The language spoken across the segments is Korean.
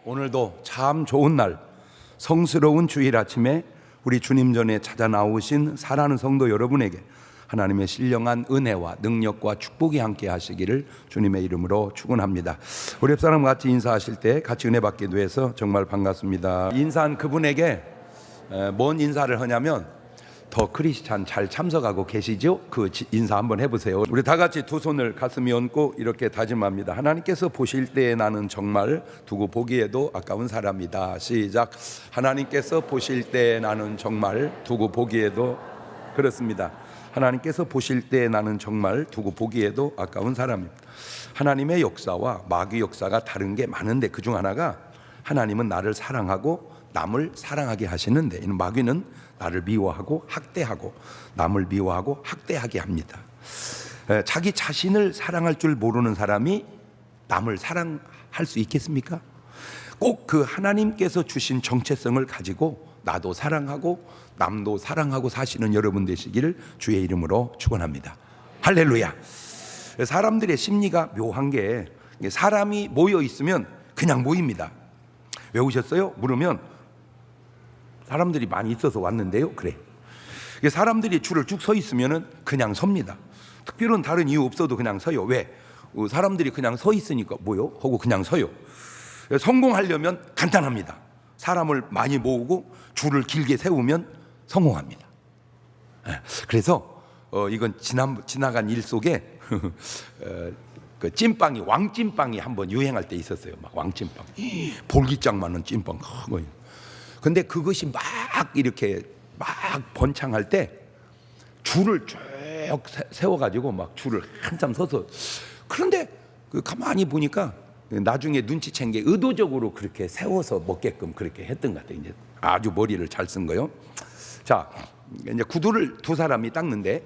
오늘도 참 좋은 날, 성스러운 주일 아침에 우리 주님 전에 찾아 나오신 사랑하는 성도 여러분에게 하나님의 신령한 은혜와 능력과 축복이 함께 하시기를 주님의 이름으로 축원합니다. 우리 옆사람 같이 인사하실 때 같이 은혜 받게 돼서 정말 반갑습니다. 인사한 그분에게 뭔 인사를 하냐면, 더 크리스찬 잘 참석하고 계시죠? 그 인사 한번 해보세요. 우리 다 같이 두 손을 가슴에 얹고 이렇게 다짐합니다. 하나님께서 보실 때 나는 정말 두고 보기에도 아까운 사람이다. 시작. 하나님께서 보실 때 나는 정말 두고 보기에도, 그렇습니다. 하나님께서 보실 때 나는 정말 두고 보기에도 아까운 사람입니다. 하나님의 역사와 마귀 역사가 다른 게 많은데, 그중 하나가 하나님은 나를 사랑하고 남을 사랑하게 하시는데, 이는 마귀는 나를 미워하고 학대하고 남을 미워하고 학대하게 합니다. 자기 자신을 사랑할 줄 모르는 사람이 남을 사랑할 수 있겠습니까? 꼭 그 하나님께서 주신 정체성을 가지고 나도 사랑하고 남도 사랑하고 사시는 여러분 되시기를 주의 이름으로 축원합니다. 할렐루야. 사람들의 심리가 묘한 게, 사람이 모여 있으면 그냥 모입니다. 왜 오셨어요? 물으면 사람들이 많이 있어서 왔는데요. 그래. 사람들이 줄을 쭉 서 있으면 그냥 섭니다. 특별한 다른 이유 없어도 그냥 서요. 왜? 사람들이 그냥 서 있으니까 뭐요? 하고 그냥 서요. 성공하려면 간단합니다. 사람을 많이 모으고 줄을 길게 세우면 성공합니다. 그래서 이건 지나간 일 속에 그 찐빵이, 왕찐빵이 한번 유행할 때 있었어요. 막 왕찐빵, 볼기장 많은 찐빵. 근데 그것이 막 이렇게 막 번창할 때 줄을 쭉 세워가지고 막 줄을 한참 서서, 그런데 가만히 보니까 나중에 눈치챈 게 의도적으로 그렇게 세워서 먹게끔 그렇게 했던 것 같아요. 이제 아주 머리를 잘 쓴 거요. 자, 이제 구두를 두 사람이 닦는데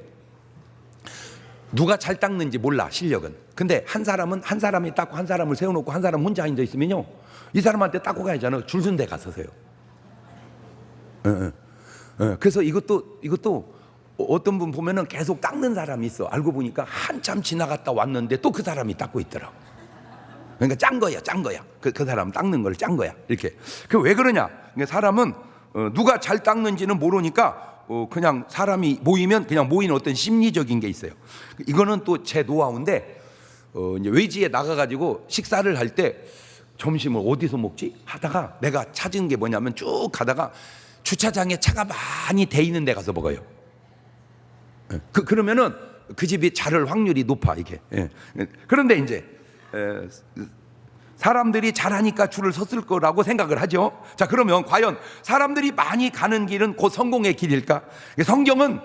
누가 잘 닦는지 몰라, 실력은. 근데 한 사람은 한 사람이 닦고 한 사람을 세워놓고 한 사람 혼자 앉아 있으면요, 이 사람한테 닦고 가야잖아요. 줄 쓴 데 가서서요. 그래서 이것도 어떤 분 보면은 계속 닦는 사람이 있어. 알고 보니까 한참 지나갔다 왔는데 또 그 사람이 닦고 있더라고. 그러니까 짠 거야. 그 사람 닦는 걸 짠 거야. 이렇게. 그 왜 그러냐? 그러니까 사람은 누가 잘 닦는지는 모르니까 그냥 사람이 모이면 그냥 모이는 어떤 심리적인 게 있어요. 이거는 또 제 노하우인데, 이제 외지에 나가가지고 식사를 할 때 점심을 어디서 먹지? 하다가 내가 찾은 게 뭐냐면, 쭉 가다가 주차장에 차가 많이 돼 있는 데 가서 먹어요. 그러면은 그 집이 잘할 확률이 높아, 이게. 그런데 이제 사람들이 잘하니까 줄을 섰을 거라고 생각을 하죠. 자, 그러면 과연 사람들이 많이 가는 길은 곧 성공의 길일까? 성경은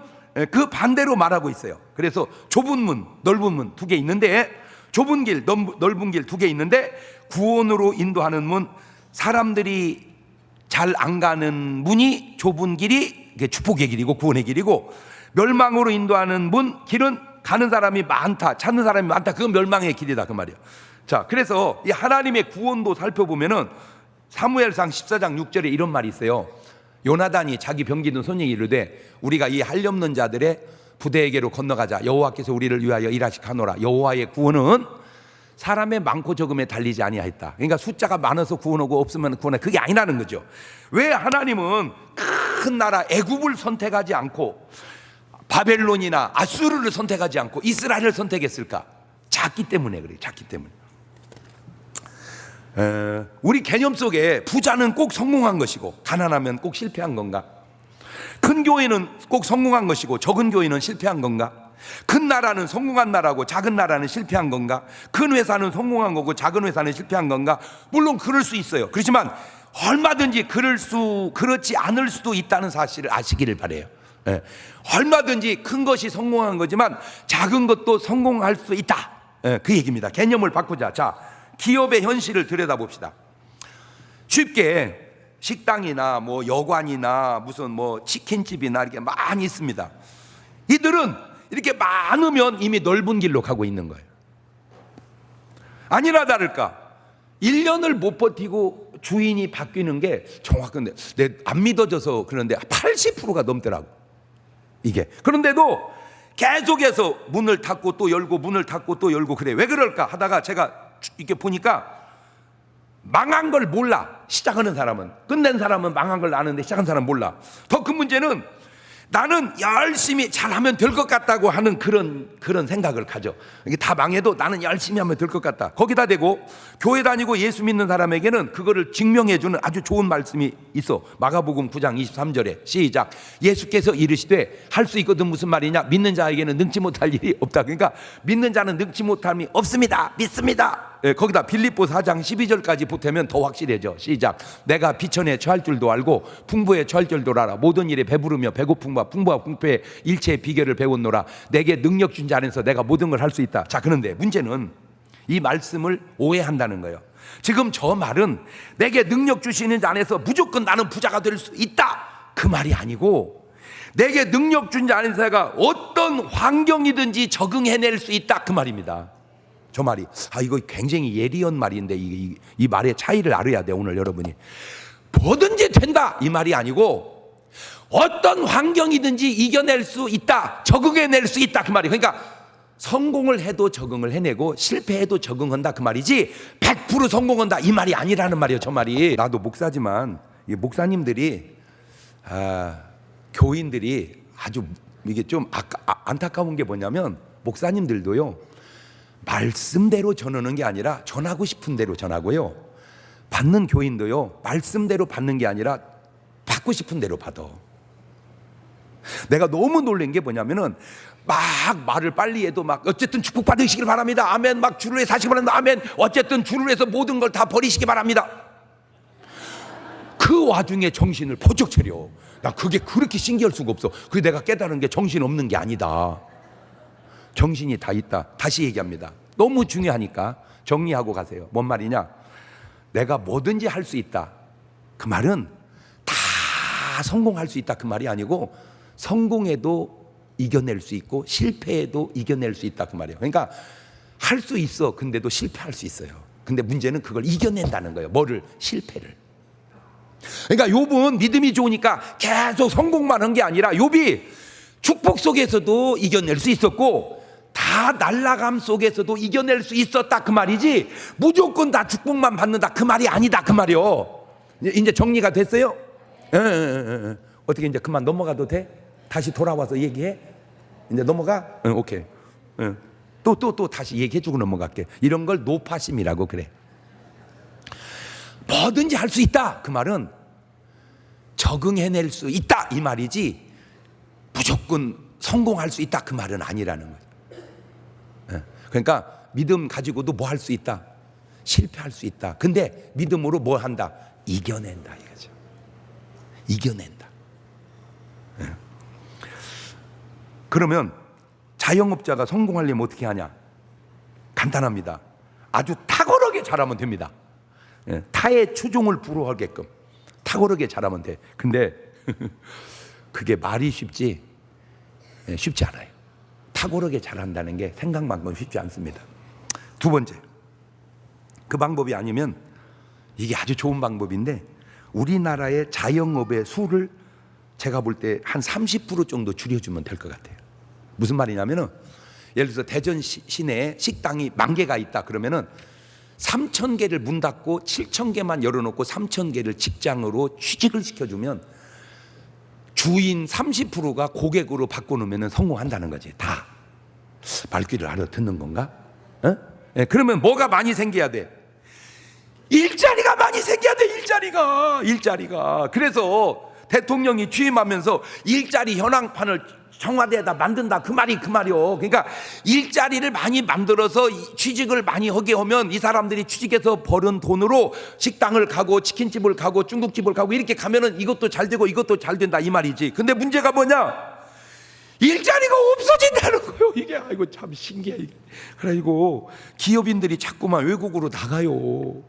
그 반대로 말하고 있어요. 그래서 좁은 문, 넓은 문 두 개 있는데, 좁은 길, 넓은 길 두 개 있는데, 구원으로 인도하는 문, 사람들이 잘 안 가는 문이 좁은 길이 축복의 길이고 구원의 길이고, 멸망으로 인도하는 길은 가는 사람이 많다, 찾는 사람이 많다, 그건 멸망의 길이다, 그 말이에요. 자, 그래서 이 하나님의 구원도 살펴보면은 사무엘상 14장 6절에 이런 말이 있어요. 요나단이 자기 병기든 손에게 이르되, 우리가 이 한없는 자들의 부대에게로 건너가자. 여호와께서 우리를 위하여 일하시카노라. 여호와의 구원은 사람의 많고 적음에 달리지 아니하였다. 그러니까 숫자가 많아서 구원하고 없으면 구원해, 그게 아니라는 거죠. 왜 하나님은 큰 나라 애굽을 선택하지 않고 바벨론이나 아수르를 선택하지 않고 이스라엘을 선택했을까? 작기 때문에 그래요. 작기 때문에. 우리 개념 속에 부자는 꼭 성공한 것이고 가난하면 꼭 실패한 건가? 큰 교회는 꼭 성공한 것이고 적은 교회는 실패한 건가? 큰 나라는 성공한 나라고 작은 나라는 실패한 건가? 큰 회사는 성공한 거고 작은 회사는 실패한 건가? 물론 그럴 수 있어요. 그렇지만 얼마든지 그렇지 않을 수도 있다는 사실을 아시기를 바라요. 얼마든지 큰 것이 성공한 거지만 작은 것도 성공할 수 있다. 그 얘기입니다. 개념을 바꾸자. 자, 기업의 현실을 들여다봅시다. 쉽게 식당이나 뭐 여관이나 무슨 뭐 치킨집이나 이렇게 많이 있습니다. 이들은 이렇게 많으면 이미 넓은 길로 가고 있는 거예요. 아니나 다를까 1년을 못 버티고 주인이 바뀌는 게 정확한데, 안 믿어져서 그런데 80%가 넘더라고 이게. 그런데도 계속해서 문을 닫고 또 열고 문을 닫고 또 열고 그래. 왜 그럴까 하다가 제가 이렇게 보니까 망한 걸 몰라. 시작하는 사람은. 끝낸 사람은 망한 걸 아는데 시작한 사람은 몰라. 더 큰 문제는 나는 열심히 잘하면 될 것 같다고 하는 그런 생각을 가져. 이게 다 망해도 나는 열심히 하면 될 것 같다. 거기다 대고 교회 다니고 예수 믿는 사람에게는 그거를 증명해 주는 아주 좋은 말씀이 있어. 마가복음 9장 23절에 시작. 예수께서 이르시되 할 수 있거든. 무슨 말이냐? 믿는 자에게는 능치 못할 일이 없다. 그러니까 믿는 자는 능치 못함이 없습니다. 믿습니다. 거기다 빌립보 4장 12절까지 보태면 더 확실해져. 시작. 내가 비천에 처할 줄도 알고 풍부에 처할 줄도 알아. 모든 일에 배부르며 배고픔과 풍부와 궁패의 일체의 비결을 배웠노라. 내게 능력 준 자 안에서 내가 모든 걸 할 수 있다. 자, 그런데 문제는 이 말씀을 오해한다는 거예요. 지금 저 말은 내게 능력 주시는 자 안에서 무조건 나는 부자가 될 수 있다, 그 말이 아니고, 내게 능력 준 자 안에서 내가 어떤 환경이든지 적응해낼 수 있다, 그 말입니다. 저 말이 이거 굉장히 예리한 말인데 이 말의 차이를 알아야 돼. 오늘 여러분이 뭐든지 된다 이 말이 아니고 어떤 환경이든지 이겨낼 수 있다, 적응해낼 수 있다, 그 말이. 그러니까 성공을 해도 적응을 해내고 실패해도 적응한다, 그 말이지 100% 성공한다 이 말이 아니라는 말이에요. 저 말이. 나도 목사지만 이 목사님들이 교인들이 아주 이게 좀 안타까운 게 뭐냐면, 목사님들도요 말씀대로 전하는 게 아니라 전하고 싶은 대로 전하고요, 받는 교인도요 말씀대로 받는 게 아니라 받고 싶은 대로 받아. 내가 너무 놀란 게 뭐냐면은 막 말을 빨리 해도 막 어쨌든 축복 받으시길 바랍니다, 아멘, 막 주를 위해 사시기 바랍니다, 아멘, 어쨌든 주를 위해서 모든 걸 다 버리시기 바랍니다. 그 와중에 정신을 번쩍 차려. 나 그게 그렇게 신기할 수가 없어. 그게 내가 깨달은 게 정신 없는 게 아니다, 정신이 다 있다. 다시 얘기합니다. 너무 중요하니까 정리하고 가세요. 뭔 말이냐? 내가 뭐든지 할 수 있다, 그 말은 다 성공할 수 있다, 그 말이 아니고 성공해도 이겨낼 수 있고 실패해도 이겨낼 수 있다, 그 말이에요. 그러니까 할 수 있어. 근데도 실패할 수 있어요. 근데 문제는 그걸 이겨낸다는 거예요. 뭐를? 실패를. 그러니까 욥은 믿음이 좋으니까 계속 성공만 한 게 아니라 욥이 축복 속에서도 이겨낼 수 있었고 다 날라감 속에서도 이겨낼 수 있었다, 그 말이지 무조건 다 축복만 받는다, 그 말이 아니다, 그 말이요. 이제 정리가 됐어요? 어떻게 이제 그만 넘어가도 돼? 다시 돌아와서 얘기해? 이제 넘어가? 오케이. 또 다시 얘기해주고 넘어갈게. 이런 걸 노파심이라고 그래. 뭐든지 할 수 있다, 그 말은 적응해낼 수 있다 이 말이지 무조건 성공할 수 있다, 그 말은 아니라는 거예요. 그러니까 믿음 가지고도 뭐 할 수 있다? 실패할 수 있다. 근데 믿음으로 뭐 한다? 이겨낸다, 이거죠. 이겨낸다. 그러면 자영업자가 성공하려면 어떻게 하냐? 간단합니다. 아주 탁월하게 잘하면 됩니다. 타의 추종을 불허하게끔 탁월하게 잘하면 돼. 근데 그게 말이 쉽지 않아요. 탁월하게 잘한다는 게 생각만큼 쉽지 않습니다. 두 번째, 그 방법이 아니면 이게 아주 좋은 방법인데 우리나라의 자영업의 수를 제가 볼 때 한 30% 정도 줄여주면 될 것 같아요. 무슨 말이냐면은 예를 들어서 대전 시내에 식당이 10,000개가 있다 그러면은 3,000개를 문 닫고 7,000개만 열어놓고 3,000개를 직장으로 취직을 시켜주면 주인 30%가 고객으로 바꿔놓으면 성공한다는 거지. 다 말귀를 알아듣는 건가? 그러면 뭐가 많이 생겨야 돼? 일자리가 많이 생겨야 돼. 일자리가. 그래서 대통령이 취임하면서 일자리 현황판을 청와대에다 만든다, 그 말이요. 그러니까 일자리를 많이 만들어서 취직을 많이 하게 하면 이 사람들이 취직해서 버는 돈으로 식당을 가고 치킨집을 가고 중국집을 가고 이렇게 가면은 이것도 잘 되고 이것도 잘 된다, 이 말이지. 근데 문제가 뭐냐? 일자리가 없어진다는 거예요. 이게 아이고 참 신기해. 이게. 그래가지고 기업인들이 자꾸만 외국으로 나가요.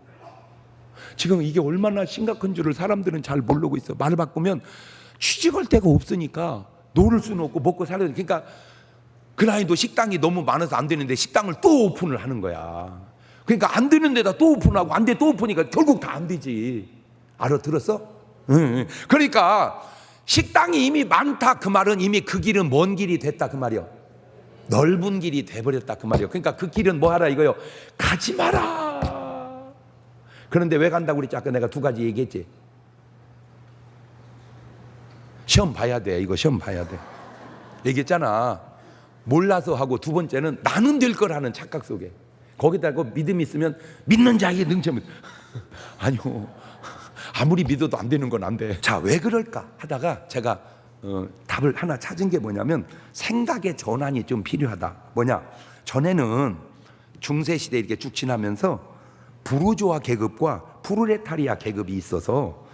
지금 이게 얼마나 심각한 줄을 사람들은 잘 모르고 있어. 말을 바꾸면 취직할 데가 없으니까 놀을 수는 없고 먹고 살아야 돼. 그러니까 그 나이도 식당이 너무 많아서 안 되는데 식당을 또 오픈을 하는 거야. 그러니까 안 되는 데다 또 오픈하고 안 돼 또 오픈이니까 결국 다 안 되지. 알아들었어? 응. 그러니까 식당이 이미 많다, 그 말은 이미 그 길은 먼 길이 됐다, 그 말이요. 넓은 길이 돼버렸다, 그 말이요. 그러니까 그 길은 뭐 하라 이거요? 가지 마라. 그런데 왜 간다고 그랬지? 아까 내가 두 가지 얘기했지. 시험 봐야 돼. 이거 시험 봐야 돼. 얘기했잖아. 몰라서 하고, 두 번째는 나는 될 거라는 착각 속에. 거기다가 믿음이 있으면 믿는 자에게 능처. 아니요, 아무리 믿어도 안 되는 건 안 돼. 자, 왜 그럴까 하다가 제가 답을 하나 찾은 게 뭐냐면, 생각의 전환이 좀 필요하다. 뭐냐, 전에는 중세시대 이렇게 쭉 지나면서 부르주아 계급과 프롤레타리아 계급이 있어서,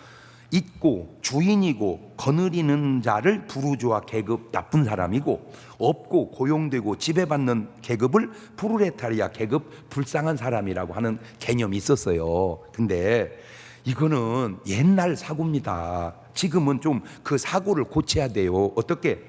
있고 주인이고 거느리는 자를 부르주아 계급, 나쁜 사람이고, 없고 고용되고 지배받는 계급을 프롤레타리아 계급, 불쌍한 사람이라고 하는 개념이 있었어요. 근데 이거는 옛날 사고입니다. 지금은 좀 그 사고를 고쳐야 돼요. 어떻게?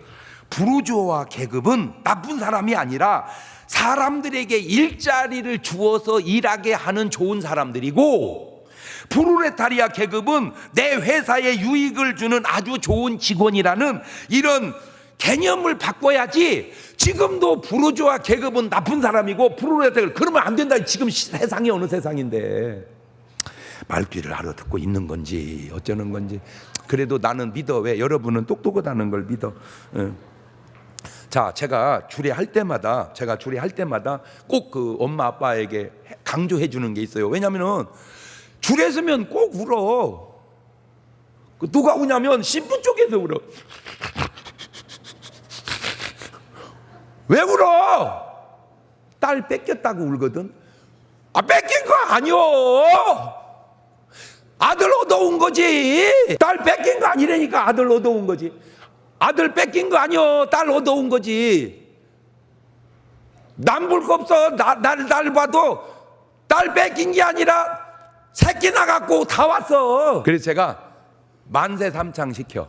부르주아 계급은 나쁜 사람이 아니라 사람들에게 일자리를 주어서 일하게 하는 좋은 사람들이고, 프롤레타리아 계급은 내 회사에 유익을 주는 아주 좋은 직원이라는 이런 개념을 바꿔야지. 지금도 부르주아 계급은 나쁜 사람이고 프롤레타리아, 그러면 안 된다. 지금 세상이 어느 세상인데 말귀를 알아듣고 있는 건지 어쩌는 건지. 그래도 나는 믿어. 왜? 여러분은 똑똑하다는 걸 믿어. 자, 제가 주례할 때마다 꼭 그 엄마 아빠에게 강조해 주는 게 있어요. 왜냐면은 주례 서면 꼭 울어. 누가 우냐면 신부 쪽에서 울어. 왜 울어? 딸 뺏겼다고 울거든. 아, 뺏긴 거 아니요. 아들 얻어온 거지. 딸 뺏긴 거 아니라니까. 아들 얻어온 거지. 아들 뺏긴 거 아니요. 딸 얻어온 거지. 남 볼 거 없어. 날 봐도 딸 뺏긴 게 아니라 새끼 나갖고 다 왔어. 그래서 제가 만세 삼창 시켜.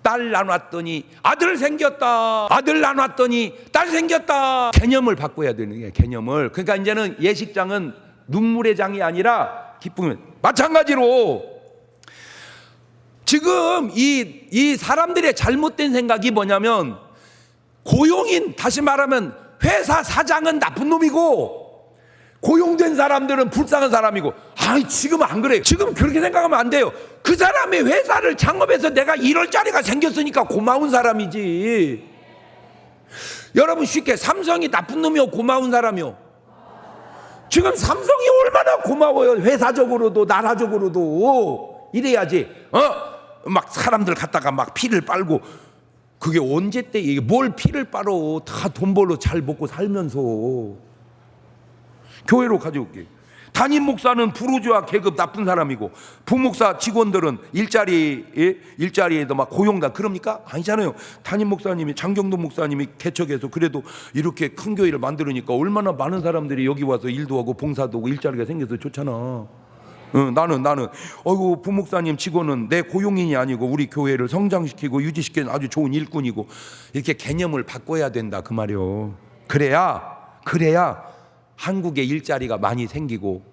딸 나눴더니 아들 생겼다. 아들 나눴더니 딸 생겼다. 개념을 바꿔야 되는 게, 개념을. 그러니까 이제는 예식장은 눈물의 장이 아니라 기쁨의. 마찬가지로 지금 이 사람들의 잘못된 생각이 뭐냐면, 고용인, 다시 말하면 회사 사장은 나쁜 놈이고 고용된 사람들은 불쌍한 사람이고. 아이, 지금 안 그래요. 지금 그렇게 생각하면 안 돼요. 그 사람의 회사를 창업해서 내가 이럴 자리가 생겼으니까 고마운 사람이지. 여러분, 쉽게 삼성이 나쁜 놈이요, 고마운 사람이요? 지금 삼성이 얼마나 고마워요. 회사적으로도 나라적으로도. 이래야지. 막 사람들 갖다가 막 피를 빨고. 그게 언제 때 이게 뭘 피를 빨어. 다 돈 벌러 잘 먹고 살면서. 교회로 가져올게. 담임 목사는 부르주아 계급 나쁜 사람이고, 부목사 직원들은 일자리에도 막 고용다. 그럽니까? 아니잖아요. 담임 목사님이, 장경도 목사님이 개척해서 그래도 이렇게 큰 교회를 만들으니까 얼마나 많은 사람들이 여기 와서 일도 하고 봉사도 하고 일자리가 생겨서 좋잖아. 나는 어이구, 부목사님 직원은 내 고용인이 아니고 우리 교회를 성장시키고 유지시키는 아주 좋은 일꾼이고. 이렇게 개념을 바꿔야 된다 그 말이요. 그래야 한국에 일자리가 많이 생기고,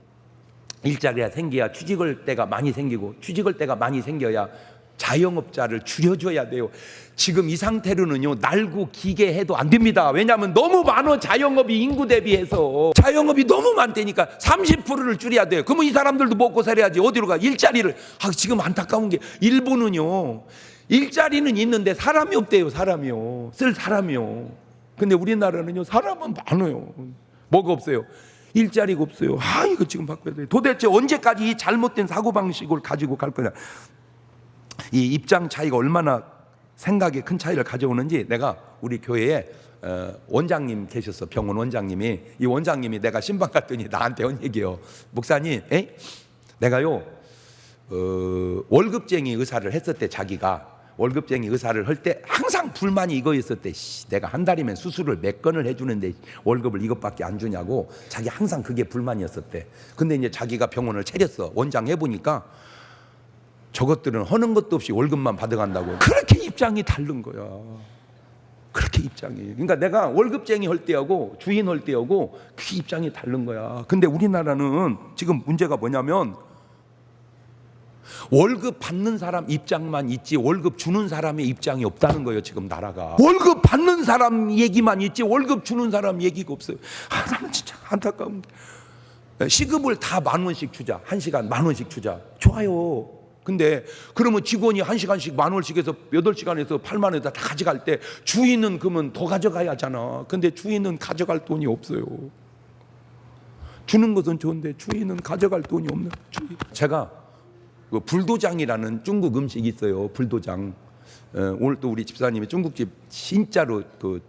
일자리가 생겨야 취직할 때가 많이 생기고, 취직할 때가 많이 생겨야 자영업자를 줄여줘야 돼요. 지금 이 상태로는요, 날고 기게 해도 안 됩니다. 왜냐하면 너무 많아. 자영업이 인구 대비해서 자영업이 너무 많다니까. 30%를 줄여야 돼요. 그러면 이 사람들도 먹고 살아야지. 어디로 가? 일자리를. 지금 안타까운 게 일본은요, 일자리는 있는데 사람이 없대요. 사람이요, 쓸 사람이요. 근데 우리나라는요, 사람은 많아요. 뭐가 없어요? 일자리가 없어요. 이거 지금 바꿔야 돼요. 도대체 언제까지 이 잘못된 사고방식을 가지고 갈 거냐. 이 입장 차이가 얼마나 생각에 큰 차이를 가져오는지. 내가 우리 교회에 원장님 계셨어. 병원 원장님이. 이 원장님이 내가 신방 갔더니 나한테 한 얘기예요. 목사님, 내가요 월급쟁이 의사를 했었대. 자기가 월급쟁이 의사를 할 때 항상 불만이 이거였었대. 내가 한 달이면 수술을 몇 건을 해주는데 월급을 이것밖에 안 주냐고. 자기 항상 그게 불만이었었대. 근데 이제 자기가 병원을 차렸어. 원장 해보니까 저것들은 하는 것도 없이 월급만 받아간다고. 그렇게 입장이 다른 거야. 그렇게 입장이. 그러니까 내가 월급쟁이 할 때하고 주인 할 때하고 그 입장이 다른 거야. 근데 우리나라는 지금 문제가 뭐냐면, 월급 받는 사람 입장만 있지 월급 주는 사람의 입장이 없다는 거예요. 지금 나라가. 월급 받는 사람 얘기만 있지 월급 주는 사람 얘기가 없어요. 나는 진짜 안타까운데. 시급을 다 10,000원씩 주자. 1시간 10,000원씩 주자. 좋아요. 근데 그러면 직원이 1시간씩 10,000원씩 해서 8시간에서 80,000원에 다 가져갈 때 주인은 그러면 더 가져가야 하잖아. 근데 주인은 가져갈 돈이 없어요. 주는 것은 좋은데 주인은 가져갈 돈이 없는 주인. 제가 그 불도장이라는 중국 음식이 있어요. 불도장. 오늘 또 우리 집사님이 중국집 진짜로 그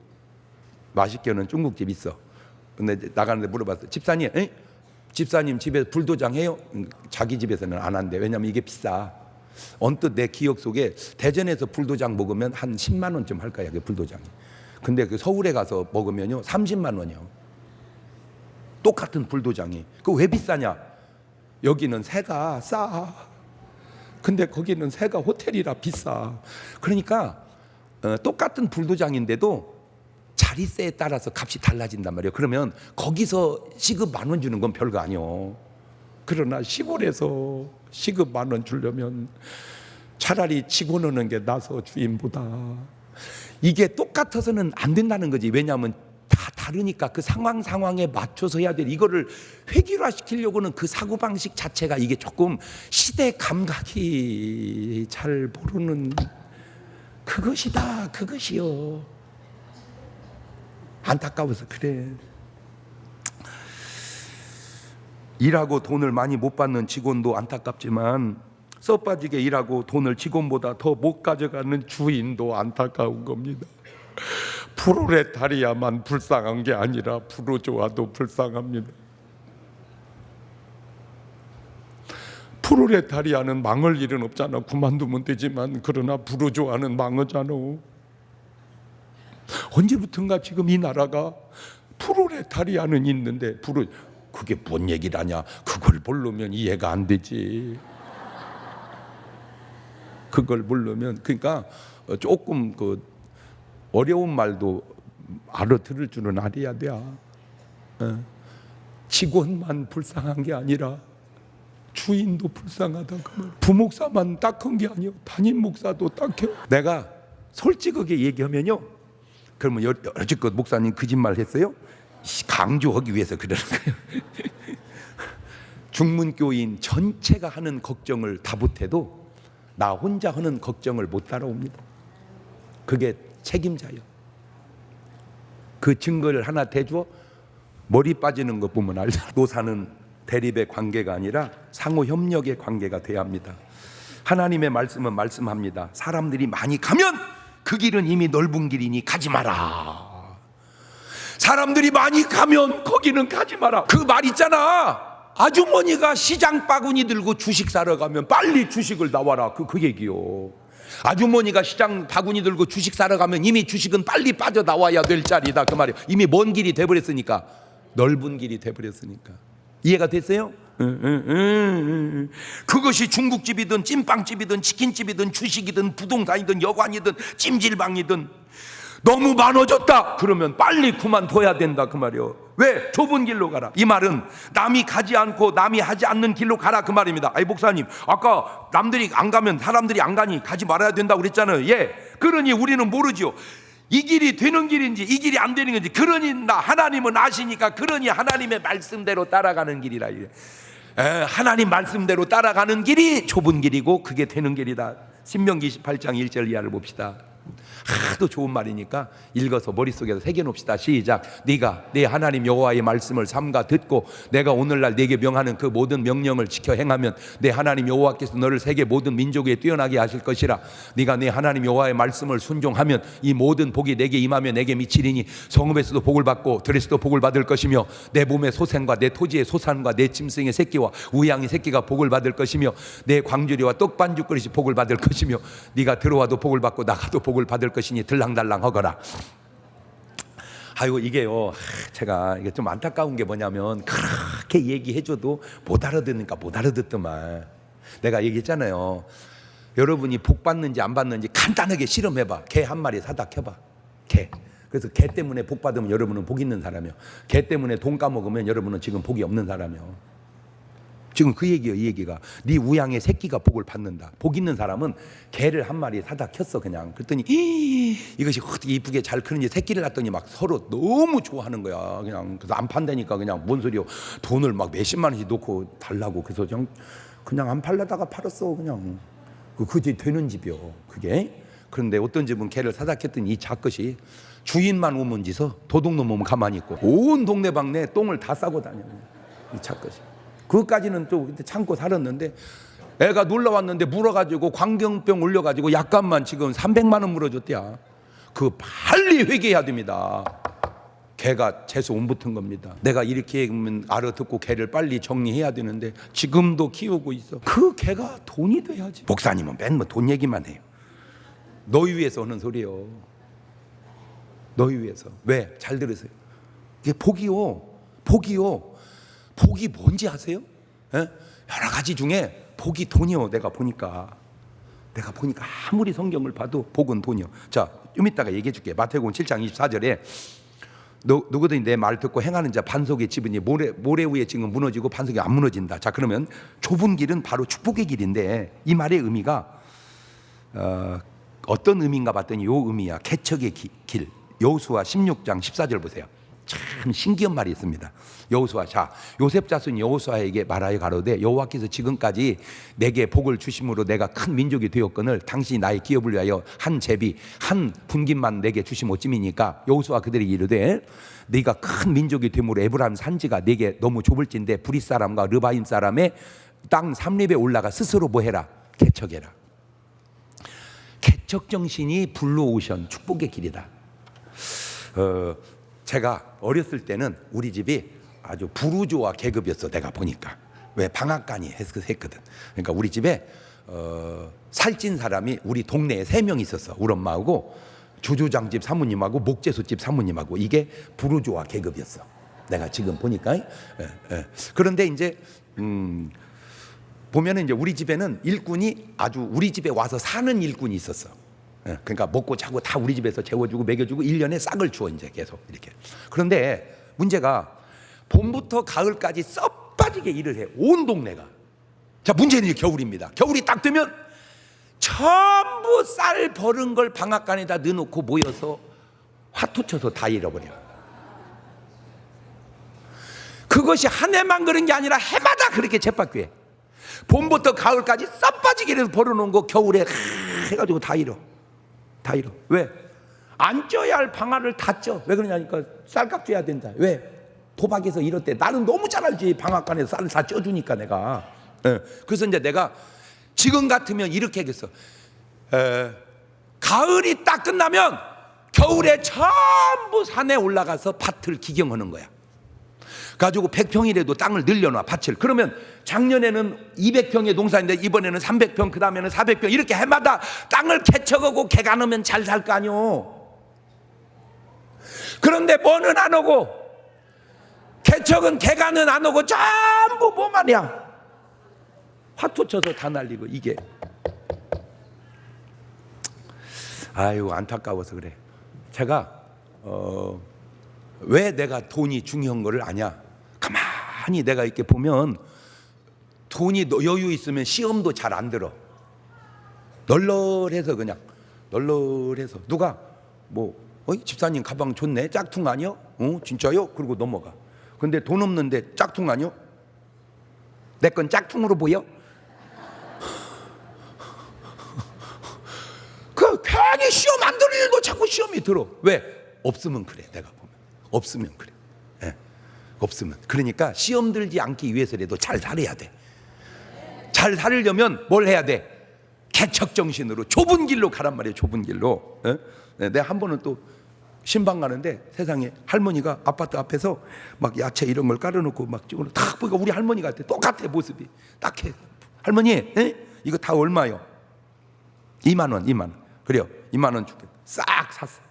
맛있게 하는 중국집 있어. 근데 나가는데 물어봤어. 집사님, 집사님 집에 불도장 해요? 자기 집에서는 안 한대. 왜냐면 이게 비싸. 언뜻 내 기억 속에 대전에서 불도장 먹으면 한 10만 원쯤 할 거야, 그 불도장이. 근데 그 서울에 가서 먹으면요 30만 원이요. 똑같은 불도장이. 그 왜 비싸냐? 여기는 새가 싸. 근데 거기는 새가 호텔이라 비싸. 그러니까 똑같은 불도장인데도 자릿세에 따라서 값이 달라진단 말이에요. 그러면 거기서 시급 10,000원 주는 건 별거 아니요. 그러나 시골에서 시급 10,000원 주려면 차라리 직원 오는 게 나서 주인보다. 이게 똑같아서는 안 된다는 거지. 왜냐하면 다 다르니까 그 상황에 맞춰서 해야 돼. 이거를 획일화시키려고는 그 사고방식 자체가 이게 조금 시대 감각이 잘 모르는 그것이다. 그것이요. 안타까워서 그래. 일하고 돈을 많이 못 받는 직원도 안타깝지만 써 빠지게 일하고 돈을 직원보다 더 못 가져가는 주인도 안타까운 겁니다. 프로레타리아만 불쌍한 게 아니라 부르주아도 불쌍합니다. 프로레타리아는 망할 일은 없잖아. 그만두면 되지만 그러나 부르주아는 망하잖아. 언제부턴가 지금 이 나라가 프로레타리아는 있는데 그게 뭔 얘기라냐? 그걸 모르면 이해가 안 되지. 그걸 모르면 그러니까 조금 그 어려운 말도 알아들을 줄은 알아야 돼. 직원만 불쌍한 게 아니라 주인도 불쌍하다 그 말. 부목사만 딱한 게 아니요. 담임 목사도 딱해요. 내가 솔직하게 얘기하면요. 그러면 여지껏 목사님 거짓말 했어요? 강조하기 위해서 그러는 거예요. 중문교인 전체가 하는 걱정을 다 못해도 나 혼자 하는 걱정을 못 따라옵니다. 그게 책임자요. 그 증거를 하나 대줘 머리 빠지는 것 보면 알잖아. 노사는 대립의 관계가 아니라 상호 협력의 관계가 돼야 합니다. 하나님의 말씀은 말씀합니다. 사람들이 많이 가면 그 길은 이미 넓은 길이니 가지 마라. 사람들이 많이 가면 거기는 가지 마라. 그 말 있잖아. 아주머니가 시장 바구니 들고 주식 사러 가면 빨리 주식을 나와라. 그 얘기요. 아주머니가 시장 바구니 들고 주식 사러 가면 이미 주식은 빨리 빠져나와야 될 자리다 그 말이에요. 이미 먼 길이 돼버렸으니까. 넓은 길이 돼버렸으니까. 이해가 됐어요? 그것이 중국집이든 찐빵집이든 치킨집이든 주식이든 부동산이든 여관이든 찜질방이든 너무 많아졌다 그러면 빨리 그만둬야 된다 그 말이에요. 왜? 좁은 길로 가라. 이 말은 남이 가지 않고 남이 하지 않는 길로 가라 그 말입니다. 아이 목사님 아까 남들이 안 가면 사람들이 안 가니 가지 말아야 된다고 그랬잖아요. 예. 그러니 우리는 모르죠. 이 길이 되는 길인지 이 길이 안 되는 건지. 그러니 하나님은 아시니까 그러니 하나님의 말씀대로 따라가는 길이라. 하나님 말씀대로 따라가는 길이 좁은 길이고 그게 되는 길이다. 신명기 28장 1절 이하를 봅시다. 하도 좋은 말이니까 읽어서 머릿속에서 새겨놓읍시다. 시작. 네가 내 하나님 여호와의 말씀을 삼가 듣고 내가 오늘날 네게 명하는 그 모든 명령을 지켜 행하면 내 하나님 여호와께서 너를 세계 모든 민족 위에 뛰어나게 하실 것이라. 네가 내 하나님 여호와의 말씀을 순종하면 이 모든 복이 내게 임하며 내게 미치리니 성읍에서도 복을 받고 들에서도 복을 받을 것이며 내 몸의 소생과 내 토지의 소산과 내 짐승의 새끼와 우양의 새끼가 복을 받을 것이며 내 광주리와 떡반죽 그릇이 복을 받을 것이며 네가 들어와도 복을 받고 나가도 복을 받을 것이니 들랑달랑 하거라. 아이고 이게요 제가 이게 좀 안타까운 게 뭐냐면 그렇게 얘기해줘도 못 알아듣으니까 못 알아듣더만. 내가 얘기했잖아요. 여러분이 복 받는지 안 받는지 간단하게 실험해봐. 개 한 마리 사다 켜봐. 개. 그래서 개 때문에 복 받으면 여러분은 복 있는 사람이요. 개 때문에 돈 까먹으면 여러분은 지금 복이 없는 사람이요. 지금 그 얘기예요. 이 얘기가 네 우양의 새끼가 복을 받는다. 복 있는 사람은 개를 한 마리 사다 켰어. 그냥 그랬더니 이것이 어떻게 이쁘게 잘 크는지 새끼를 낳더니 막 서로 너무 좋아하는 거야. 그냥 그래서 안 판다니까. 그냥 뭔 소리요. 돈을 막 몇십만 원씩 놓고 달라고. 그래서 그냥 안 팔려다가 팔았어. 그냥 그게 되는 집이요. 그게. 그런데 어떤 집은 개를 사다 켰더니 이 작것이 주인만 오면 지서 도둑놈 오면 가만히 있고 온 동네방네 똥을 다 싸고 다녀. 이 작것이. 그것까지는 또 참고 살았는데 애가 놀러 왔는데 물어가지고 광경병 올려가지고 약값만 지금 300만 원 물어줬대야. 그 빨리 회개해야 됩니다. 개가 재수 온 붙은 겁니다. 내가 이렇게 알아듣고 개를 빨리 정리해야 되는데 지금도 키우고 있어. 그 개가 돈이 돼야지. 목사님은 맨날 돈 얘기만 해요. 너희 위해서 하는 소리요. 너희 위해서. 왜? 잘 들으세요. 이게 복이요. 복이 뭔지 아세요? 에? 여러 가지 중에 복이 돈이요. 내가 보니까 아무리 성경을 봐도 복은 돈이요. 자, 좀 이따가 얘기해 줄게. 마태복음 7장 24절에 누구든지 내 말 듣고 행하는 자 반석의 집은 모래 위에 지금 무너지고 반석이 안 무너진다. 자, 그러면 좁은 길은 바로 축복의 길인데 이 말의 의미가 어떤 의미인가 봤더니 요 의미야. 개척의 길. 여호수아 16장 14절 보세요. 참 신기한 말이 있습니다. 여호수아, 자, 요셉 자손 여호수아에게 말하여 가로되 여호와께서 지금까지 내게 복을 주심으로 내가 큰 민족이 되었거늘 당신이 나의 기업을 위하여 한 제비 한 분깃만 내게 주심 어찌미니까. 여호수아 그들에게 이르되 네가 큰 민족이 되므로 에브라임 산지가 내게 너무 좁을진데 브릿 사람과 르바임 사람의 땅 삼립에 올라가 스스로 뭐해라? 개척해라. 개척 정신이 블루오션 축복의 길이다. 제가 어렸을 때는 우리 집이 아주 부르주아 계급이었어. 내가 보니까. 왜? 방앗간이 했거든. 그러니까 우리 집에 살찐 사람이 우리 동네에 3명 있었어. 우리 엄마하고 주주장집 사모님하고 목재소집 사모님하고. 이게 부르주아 계급이었어. 내가 지금 보니까. 그런데 이제 보면은 이제 우리 집에는 일꾼이 아주 우리 집에 와서 사는 일꾼이 있었어. 그러니까 먹고 자고 다 우리 집에서 재워주고 먹여주고 1년에 싹을 주어 이제 계속 이렇게. 그런데 문제가 봄부터 가을까지 썩 빠지게 일을 해. 온 동네가. 자, 문제는 이제 겨울입니다. 겨울이 딱 되면 전부 쌀 버른 걸 방앗간에다 넣어놓고 모여서 화투 쳐서 다 잃어버려. 그것이 한 해만 그런 게 아니라 해마다 그렇게 쳇바퀴해. 봄부터 가을까지 썩 빠지게 해서 버려놓은 거 겨울에 해가지고 다 잃어. 왜? 안 쪄야 할 방아를 다 쪄. 왜 그러냐니까 쌀값 줘야 된다. 왜? 도박에서 이럴 때 나는 너무 잘 알지. 방앗간에서 쌀을 다 쪄주니까 내가. 그래서 이제 내가 지금 같으면 이렇게 하겠어. 가을이 딱 끝나면 겨울에 전부 산에 올라가서 밭을 기경하는 거야. 가지고 100평이라도 땅을 늘려놔. 밭을. 그러면 작년에는 200평의 농사인데 이번에는 300평, 그 다음에는 400평 이렇게 해마다 땅을 개척하고 개가 넣으면 잘 살 거 아니오. 그런데 뭐는 안 오고 개척은 개가는 안 오고 전부 뭐만이야. 화투 쳐서 다 날리고. 이게 아유 안타까워서 그래. 제가 왜 내가 돈이 중요한 거를 아냐. 가만히 내가 이렇게 보면 돈이 여유 있으면 시험도 잘 안 들어. 널널해서 그냥 널널해서. 누가 뭐 집사님 가방 좋네. 짝퉁 아니요? 진짜요? 그리고 넘어가. 근데 돈 없는데 짝퉁 아니요? 내 건 짝퉁으로 보여? 그 괜히 시험 안 들을 일도 자꾸 시험이 들어. 왜? 없으면 그래. 내가 보면 없으면 그래. 없으면. 그러니까 시험 들지 않기 위해서라도 잘 살아야 돼. 잘 살려면 뭘 해야 돼? 개척 정신으로 좁은 길로 가란 말이에요. 좁은 길로. 내가 한 번은 또 신방 가는데 세상에 할머니가 아파트 앞에서 막 야채 이런 걸 깔아놓고 막 찍어놓고 딱 보니까 우리 할머니 같아. 똑같아 모습이. 딱 해. 할머니 이거 다 얼마요? 2만 원. 그래요. 2만 원 줄게. 싹 샀어.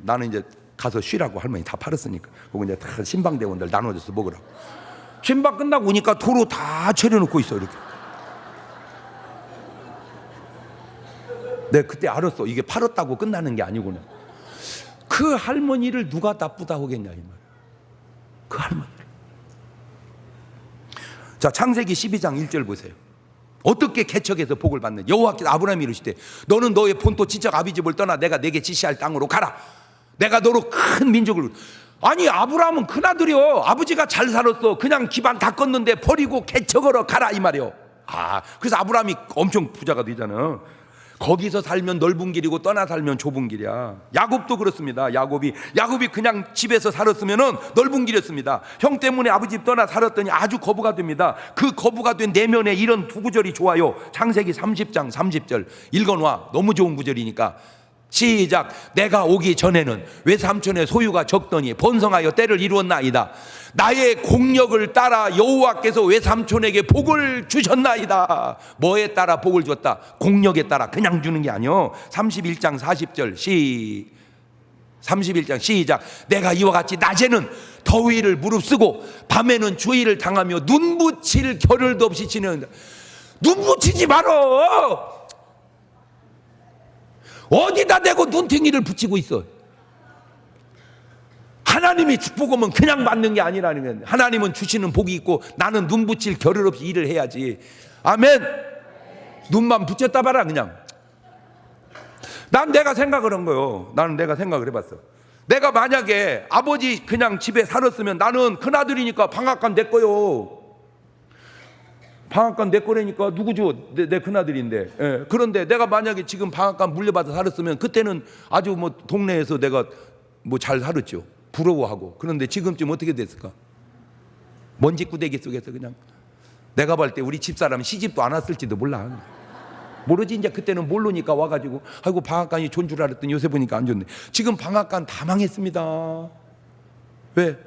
나는 이제 가서 쉬라고. 할머니 다 팔았으니까. 그거 이제 다 신방대원들 나눠줘서 먹으라고. 신방 끝나고 오니까 도로 다 차려놓고 있어 이렇게. 내가 그때 알았어. 이게 팔았다고 끝나는 게 아니구나. 그 할머니를 누가 나쁘다 하겠냐 이 말. 그 할머니. 자, 창세기 12장 1절 보세요. 어떻게 개척해서 복을 받는 여호와께서 아브라함이 이르시되 너는 너의 본토 친척 아비 집을 떠나 내가 내게 지시할 땅으로 가라. 내가 너로 큰 민족을. 아니, 아브라함은 큰아들이요. 아버지가 잘 살았어. 그냥 기반 다 껐는데 버리고 개척하러 가라 이 말이요. 그래서 아브라함이 엄청 부자가 되잖아. 거기서 살면 넓은 길이고 떠나 살면 좁은 길이야. 야곱도 그렇습니다. 야곱이 그냥 집에서 살았으면은 넓은 길이었습니다. 형 때문에 아버지 집 떠나 살았더니 아주 거부가 됩니다. 그 거부가 된 내면에 이런 두 구절이 좋아요. 창세기 30장 30절 읽어놔. 너무 좋은 구절이니까. 시작. 내가 오기 전에는 외삼촌의 소유가 적더니 번성하여 때를 이루었나이다. 나의 공력을 따라 여호와께서 외삼촌에게 복을 주셨나이다. 뭐에 따라 복을 줬다? 공력에 따라. 그냥 주는 게 아니요. 31장 40절 31장 시작. 내가 이와 같이 낮에는 더위를 무릅쓰고 밤에는 주의를 당하며 눈 붙일 겨를도 없이 지내는다. 눈 붙이지 말어. 어디다 대고 눈탱이를 붙이고 있어. 하나님이 축복 오면 그냥 받는 게 아니라는 거예요. 하나님은 주시는 복이 있고 나는 눈 붙일 겨를 없이 일을 해야지. 아멘. 눈만 붙였다 봐라 그냥. 난 내가 생각을 한 거요. 나는 내가 생각을 해봤어. 내가 만약에 아버지 그냥 집에 살았으면 나는 큰아들이니까 방앗간 내 거요. 방앗간 내 거라니까 누구죠? 내 큰아들인데. 예. 그런데 내가 만약에 지금 방앗간 물려받아 살았으면 그때는 아주 뭐 동네에서 내가 뭐 잘 살았죠. 부러워하고. 그런데 지금쯤 어떻게 됐을까? 먼지 구데기 속에서 그냥. 내가 볼 때 우리 집사람은 시집도 안 왔을지도 몰라. 모르지. 이제 그때는 모르니까 와가지고 아이고 방앗간이 좋은 줄 알았더니 요새 보니까 안 좋네. 지금 방앗간 다 망했습니다. 왜?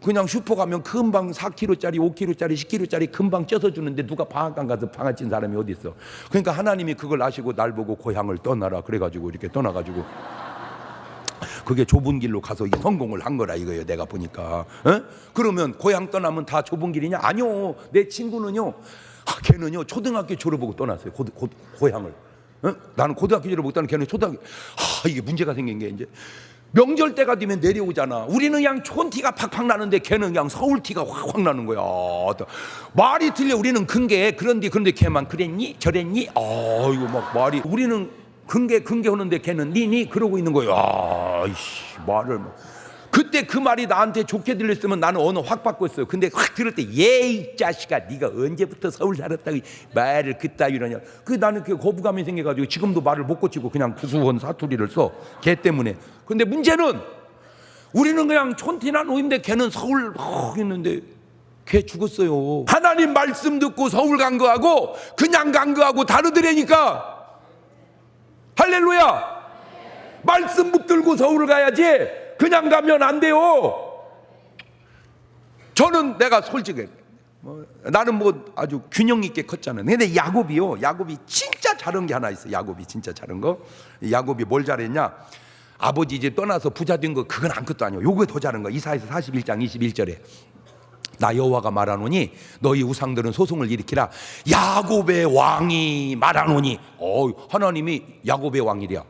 그냥 슈퍼 가면 금방 4kg짜리 5kg짜리 10kg짜리 금방 쪄서 주는데 누가 방앗간 가서 방앗 찐 사람이 어디 있어. 그러니까 하나님이 그걸 아시고 날 보고 고향을 떠나라 그래가지고 이렇게 떠나가지고 그게 좁은 길로 가서 성공을 한 거라 이거예요. 내가 보니까. 그러면 고향 떠나면 다 좁은 길이냐? 아니요. 내 친구는요, 걔는요 초등학교 졸업하고 떠났어요. 고향을. 나는 고등학교 졸업하고 떠난 걔는 초등학교. 이게 문제가 생긴 게 이제 명절 때가 되면 내려오잖아. 우리는 그냥 촌티가 팍팍 나는데 걔는 그냥 서울티가 확확 나는 거야. 말이 틀려. 우리는 근게 그런데 걔만 그랬니? 저랬니? 이거 막 말이. 우리는 근게 하는데 걔는 니니 그러고 있는 거야. 말을 막. 그때 그 말이 나한테 좋게 들렸으면 나는 언어 확 바꿨어요. 근데 확 들을 때 이 자식아 네가 언제부터 서울 살았다고 말을 그따위라냐. 나는 그 거부감이 생겨가지고 지금도 말을 못 고치고 그냥 구수한 사투리를 써. 걔 때문에. 근데 문제는 우리는 그냥 촌티나 노인데 걔는 서울 있는데 걔 죽었어요. 하나님 말씀 듣고 서울 간 거하고 그냥 간 거하고 다르더라니까. 할렐루야. 말씀 붙들고 서울을 가야지. 그냥 가면 안 돼요. 저는 내가 솔직히 나는 뭐 아주 균형 있게 컸잖아요. 근데 야곱이 진짜 잘한 게 하나 있어. 야곱이 진짜 잘한 거. 야곱이 뭘 잘했냐? 아버지 이제 떠나서 부자 된 거 그건 아무것도 아니에요. 요게 더 잘한 거. 이사야서 41장 21절에 나 여호와가 말하노니 너희 우상들은 소송을 일으키라. 야곱의 왕이 말하노니. 하나님이 야곱의 왕이랴.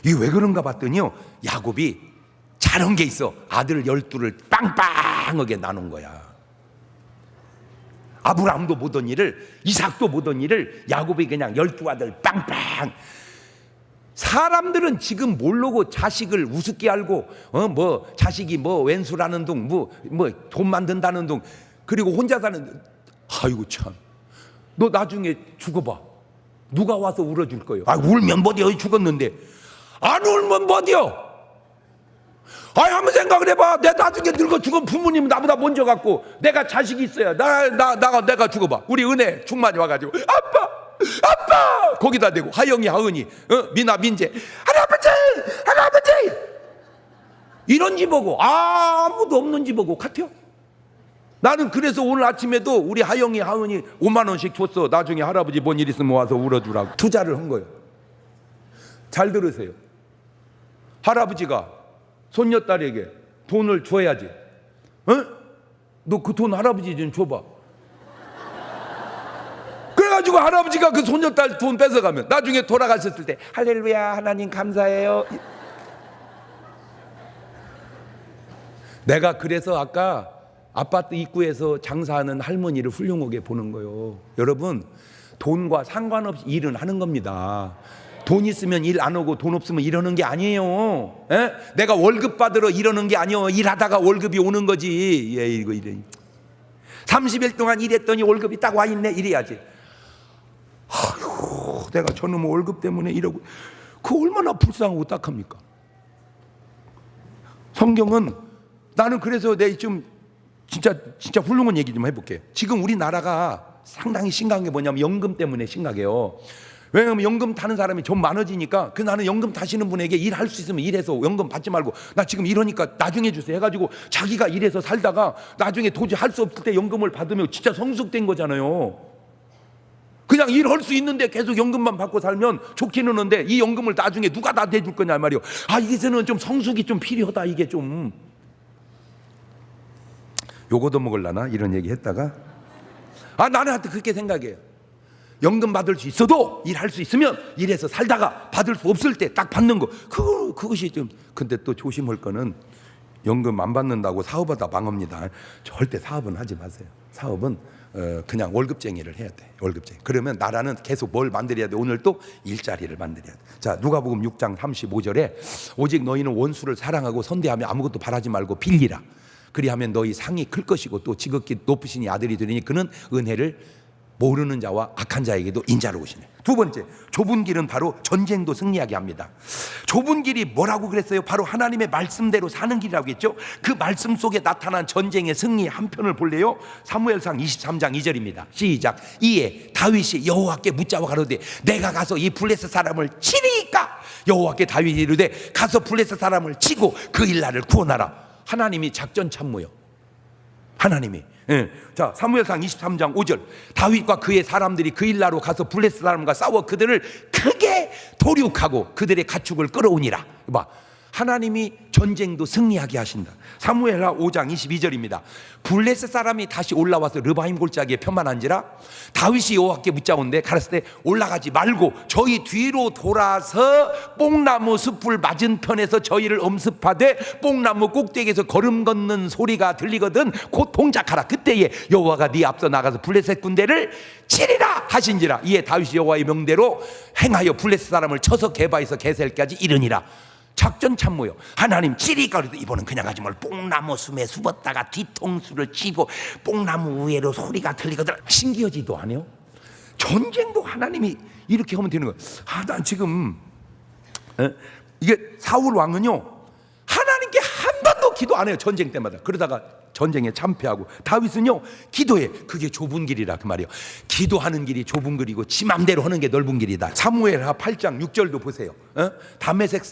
이게 왜 그런가 봤더니요, 야곱이 잘한 게 있어. 아들 12를 빵빵하게 나눈 거야. 아브라함도 못한 일을, 이삭도 못한 일을 야곱이 그냥 12아들 빵빵. 사람들은 지금 모르고 자식을 우습게 알고 뭐 자식이 뭐 왼수라는 둥 뭐 돈 만든다는 둥 그리고 혼자 사는. 아이고 참, 너 나중에 죽어봐. 누가 와서 울어줄 거예요? 울면 뭐디요? 죽었는데. 안 울면 뭐디요? 한번 생각을 해봐. 내가 나중에 늙어 죽으면 부모님 나보다 먼저 갖고 내가 자식이 있어야 내가 죽어봐. 우리 은혜 충만이 와가지고 아빠 거기다 대고 하영이 하은이 미나 민재 할아버지 이런 집 오고 아무도 없는 집 오고 같아요. 나는 그래서 오늘 아침에도 우리 하영이 하은이 5만 원씩 줬어. 나중에 할아버지 뭔 일 있으면 와서 울어주라고. 투자를 한 거예요. 잘 들으세요. 할아버지가 손녀딸에게 돈을 줘야지. 너 그 돈 할아버지 좀 줘봐. 그래가지고 할아버지가 그 손녀딸 돈 뺏어가면 나중에 돌아가셨을 때 할렐루야 하나님 감사해요. 내가 그래서 아까 아파트 입구에서 장사하는 할머니를 훌륭하게 보는 거예요. 여러분, 돈과 상관없이 일은 하는 겁니다. 돈 있으면 일 안 오고 돈 없으면 이러는 게 아니에요. 에? 내가 월급 받으러 이러는 게 아니에요. 일하다가 월급이 오는 거지. 예, 이거 이래. 30일 동안 일했더니 월급이 딱 와 있네. 이래야지. 아휴, 내가 저놈의 월급 때문에 이러고. 그 얼마나 불쌍하고 딱합니까? 성경은, 나는 그래서 내 좀 진짜 훌륭한 얘기 좀 해볼게요. 지금 우리나라가 상당히 심각한 게 뭐냐면 연금 때문에 심각해요. 왜냐하면 연금 타는 사람이 좀 많아지니까, 나는 연금 타시는 분에게 일할 수 있으면 일해서 연금 받지 말고, 나 지금 이러니까 나중에 주세요 해가지고 자기가 일해서 살다가 나중에 도저히 할 수 없을 때 연금을 받으면 진짜 성숙된 거잖아요. 그냥 일할 수 있는데 계속 연금만 받고 살면 좋기는 한데, 이 연금을 나중에 누가 다 대줄 거냐 말이요. 이제는 좀 성숙이 좀 필요하다. 이게 좀 요거도 먹을라나 이런 얘기 했다가, 나는 하여튼 그렇게 생각해요. 연금 받을 수 있어도 일할 수 있으면 일해서 살다가 받을 수 없을 때 딱 받는 거, 그것이 좀. 근데 또 조심할 거는, 연금 안 받는다고 사업하다 망합니다. 절대 사업은 하지 마세요. 사업은 그냥 월급쟁이를 해야 돼. 월급쟁이. 그러면 나라는 계속 뭘 만들어야 돼? 오늘 또 일자리를 만들어야 돼. 자, 누가복음 6장 35절에 오직 너희는 원수를 사랑하고 선대하며 아무것도 바라지 말고 빌리라. 그리하면 너희 상이 클 것이고 또 지극히 높으신 이 아들이 되리니 그는 은혜를 모르는 자와 악한 자에게도 인자로 오시네. 두 번째, 좁은 길은 바로 전쟁도 승리하게 합니다. 좁은 길이 뭐라고 그랬어요? 바로 하나님의 말씀대로 사는 길이라고 했죠. 그 말씀 속에 나타난 전쟁의 승리 한 편을 볼래요? 사무엘상 23장 2절입니다. 시작. 이에 다윗이 여호와께 묻자와 가로되 내가 가서 이 블레셋 사람을 치리이까? 여호와께 다윗이 이르되 가서 블레셋 사람을 치고 그 일날을 구원하라. 하나님이 작전 참모요. 하나님이. 자, 사무엘상 23장 5절. 다윗과 그의 사람들이 그 일나로 가서 블레셋 사람과 싸워 그들을 크게 도륙하고 그들의 가축을 끌어오니라. 봐, 하나님이 전쟁도 승리하게 하신다. 사무엘하 5장 22절입니다. 블레셋 사람이 다시 올라와서 르바임 골짜기에 편만한지라 다윗이 여호와께 묻자온데 가라사대 때 올라가지 말고 저희 뒤로 돌아서 뽕나무 숲을 맞은편에서 저희를 엄습하되 뽕나무 꼭대기에서 걸음 걷는 소리가 들리거든 곧 동작하라. 그때에 여호와가 네 앞서 나가서 블레셋 군대를 치리라 하신지라. 이에 다윗이 여호와의 명대로 행하여 블레셋 사람을 쳐서 게바에서 게셀까지 이르니라. 작전 참모요. 하나님 치리까 그래도 이번엔 그냥 하지 말고 뽕나무 숨에 숨었다가 뒤통수를 치고 뽕나무 위에로 소리가 들리거든. 신기하지도 않아요? 전쟁도 하나님이 이렇게 하면 되는 거예요. 난 지금 이게 사울 왕은요 하나님께 한 번도 기도 안 해요. 전쟁 때마다. 그러다가 전쟁에 참패하고, 다윗은요 기도해. 그게 좁은 길이라 그 말이에요. 기도하는 길이 좁은 길이고 지 맘대로 하는 게 넓은 길이다. 사무엘하 8장 6절도 보세요. 다메섹